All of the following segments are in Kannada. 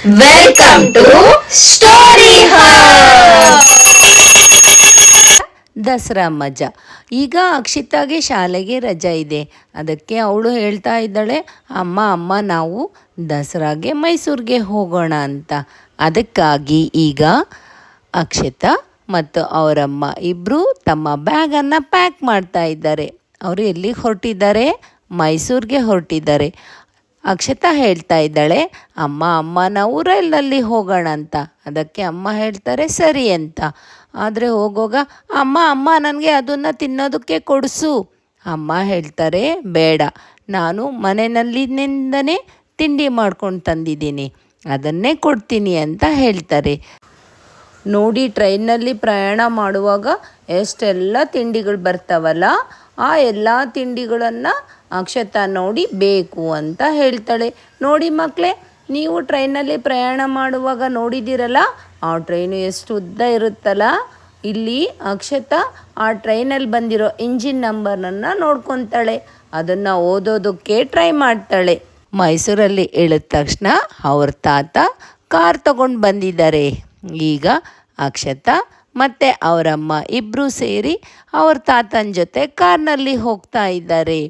ವೆಲ್ಕಮ್ ಟು ಸ್ಟೋರಿ ದಸರಾ ಮಜಾ. ಈಗ ಅಕ್ಷಿತಾಗೆ ಶಾಲೆಗೆ ರಜಾ ಇದೆ. ಅದಕ್ಕೆ ಅವಳು ಹೇಳ್ತಾ ಇದ್ದಾಳೆ, ಅಮ್ಮ ನಾವು ದಸರಾಗೆ ಮೈಸೂರಿಗೆ ಹೋಗೋಣ ಅಂತ. ಅದಕ್ಕಾಗಿ ಈಗ ಅಕ್ಷಿತಾ ಮತ್ತು ಅವರಮ್ಮ ಇಬ್ಬರು ತಮ್ಮ ಬ್ಯಾಗನ್ನು ಪ್ಯಾಕ್ ಮಾಡ್ತಾ ಇದ್ದಾರೆ. ಅವರು ಎಲ್ಲಿಗೆ ಹೊರಟಿದ್ದಾರೆ? ಮೈಸೂರಿಗೆ ಹೊರಟಿದ್ದಾರೆ. ಅಕ್ಷತಾ ಹೇಳ್ತಾ ಇದ್ದಾಳೆ, ಅಮ್ಮ ನಾವು ರೈಲಲ್ಲಿ ಹೋಗೋಣ ಅಂತ. ಅದಕ್ಕೆ ಅಮ್ಮ ಹೇಳ್ತಾರೆ ಸರಿ ಅಂತ. ಆದರೆ ಹೋಗುವಾಗ ಅಮ್ಮ ನನಗೆ ಅದನ್ನು ತಿನ್ನೋದಕ್ಕೆ ಕೊಡಿಸು. ಅಮ್ಮ ಹೇಳ್ತಾರೆ ಬೇಡ, ನಾನು ಮನೆಯಲ್ಲಿಂದನೇ ತಿಂಡಿ ಮಾಡ್ಕೊಂಡು ತಂದಿದ್ದೀನಿ, ಅದನ್ನೇ ಕೊಡ್ತೀನಿ ಅಂತ ಹೇಳ್ತಾರೆ. ನೋಡಿ, ಟ್ರೈನಲ್ಲಿ ಪ್ರಯಾಣ ಮಾಡುವಾಗ ಎಷ್ಟೆಲ್ಲ ತಿಂಡಿಗಳು ಬರ್ತಾವಲ್ಲ, ಆ ಎಲ್ಲ ತಿಂಡಿಗಳನ್ನು ಅಕ್ಷತಾ ನೋಡಿ ಬೇಕು ಅಂತ ಹೇಳ್ತಾಳೆ. ನೋಡಿ ಮಕ್ಕಳೇ, ನೀವು ಟ್ರೈನಲ್ಲಿ ಪ್ರಯಾಣ ಮಾಡುವಾಗ ನೋಡಿದ್ದೀರಲ್ಲ, ಆ ಟ್ರೈನು ಎಷ್ಟು ಉದ್ದ ಇರುತ್ತಲ್ಲ. ಇಲ್ಲಿ ಅಕ್ಷತಾ ಆ ಟ್ರೈನಲ್ಲಿ ಬಂದಿರೋ ಇಂಜಿನ್ ನಂಬರನ್ನು ನೋಡ್ಕೊತಾಳೆ, ಅದನ್ನು ಓದೋದಕ್ಕೆ ಟ್ರೈ ಮಾಡ್ತಾಳೆ. ಮೈಸೂರಲ್ಲಿ ಇಳಿದ ತಕ್ಷಣ ಅವ್ರ ತಾತ ಕಾರ್ ತಗೊಂಡು ಬಂದಿದ್ದಾರೆ. ಈಗ ಅಕ್ಷತಾ ಮತ್ತು ಅವರಮ್ಮ ಇಬ್ಬರು ಸೇರಿ ಅವ್ರ ತಾತನ ಜೊತೆ ಕಾರ್ನಲ್ಲಿ ಹೋಗ್ತಾ ಇದ್ದಾರೆ.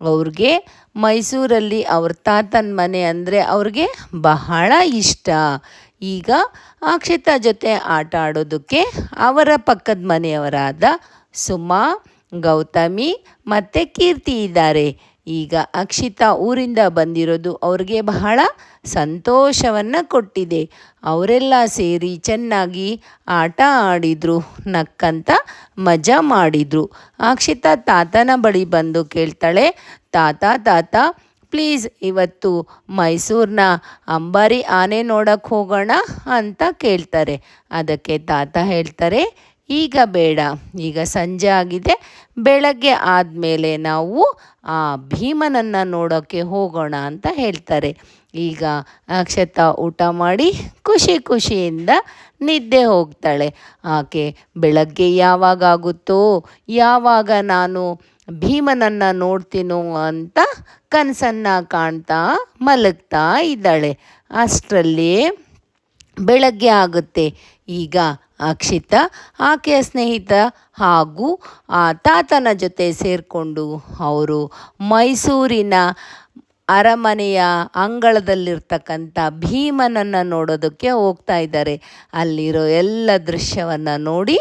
ಅವ್ರಿಗೆ ಮೈಸೂರಲ್ಲಿ ಅವ್ರ ತಾತನ ಮನೆ ಅಂದರೆ ಅವ್ರಿಗೆ ಬಹಳ ಇಷ್ಟ. ಈಗ ಅಕ್ಷತಾ ಜೊತೆ ಆಟ ಆಡೋದಕ್ಕೆ ಅವರ ಪಕ್ಕದ ಮನೆಯವರಾದ ಸುಮಾ, ಗೌತಮಿ ಮತ್ತು ಕೀರ್ತಿ ಇದ್ದಾರೆ. ಈಗ ಅಕ್ಷತಾ ಊರಿಂದ ಬಂದಿರೋದು ಅವ್ರಿಗೆ ಬಹಳ ಸಂತೋಷವನ್ನು ಕೊಟ್ಟಿದೆ. ಅವರೆಲ್ಲ ಸೇರಿ ಚೆನ್ನಾಗಿ ಆಟ ಆಡಿದರು, ನಕ್ಕಂತ ಮಜಾ ಮಾಡಿದರು. ಅಕ್ಷತಾ ತಾತನ ಬಳಿ ಬಂದು ಕೇಳ್ತಾಳೆ, ತಾತ ಪ್ಲೀಸ್ ಇವತ್ತು ಮೈಸೂರಿನ ಅಂಬಾರಿ ಆನೆ ನೋಡೋಕ್ಕೆ ಹೋಗೋಣ ಅಂತ ಕೇಳ್ತಾರೆ. ಅದಕ್ಕೆ ತಾತ ಹೇಳ್ತಾರೆ ಈಗ ಬೇಡ, ಈಗ ಸಂಜೆ ಆಗಿದೆ, ಬೆಳಗ್ಗೆ ಆದಮೇಲೆ ನಾವು ಆ ಭೀಮನನ್ನು ನೋಡೋಕ್ಕೆ ಹೋಗೋಣ ಅಂತ ಹೇಳ್ತಾರೆ. ಈಗ ಅಕ್ಷತಾ ಊಟ ಮಾಡಿ ಖುಷಿಯಿಂದ ನಿದ್ದೆ ಹೋಗ್ತಾಳೆ. ಆಕೆ ಬೆಳಗ್ಗೆ ಯಾವಾಗ ಆಗುತ್ತೋ, ಯಾವಾಗ ನಾನು ಭೀಮನನ್ನು ನೋಡ್ತೀನೋ ಅಂತ ಕನಸನ್ನು ಕಾಣ್ತಾ ಮಲಗ್ತಾ ಇದ್ದಾಳೆ. ಅಷ್ಟರಲ್ಲಿ ಬೆಳಗ್ಗೆ ಆಗುತ್ತೆ. ಈಗ ಅಕ್ಷತಾ ಆಕೆಯ ಸ್ನೇಹಿತ ಹಾಗೂ ಆ ತಾತನ ಜೊತೆ ಸೇರಿಕೊಂಡು ಅವರು ಮೈಸೂರಿನ ಅರಮನೆಯ ಅಂಗಳದಲ್ಲಿರ್ತಕ್ಕಂಥ ಭೀಮನನ್ನು ನೋಡೋದಕ್ಕೆ ಹೋಗ್ತಾ ಇದ್ದಾರೆ. ಅಲ್ಲಿರೋ ಎಲ್ಲ ದೃಶ್ಯವನ್ನು ನೋಡಿ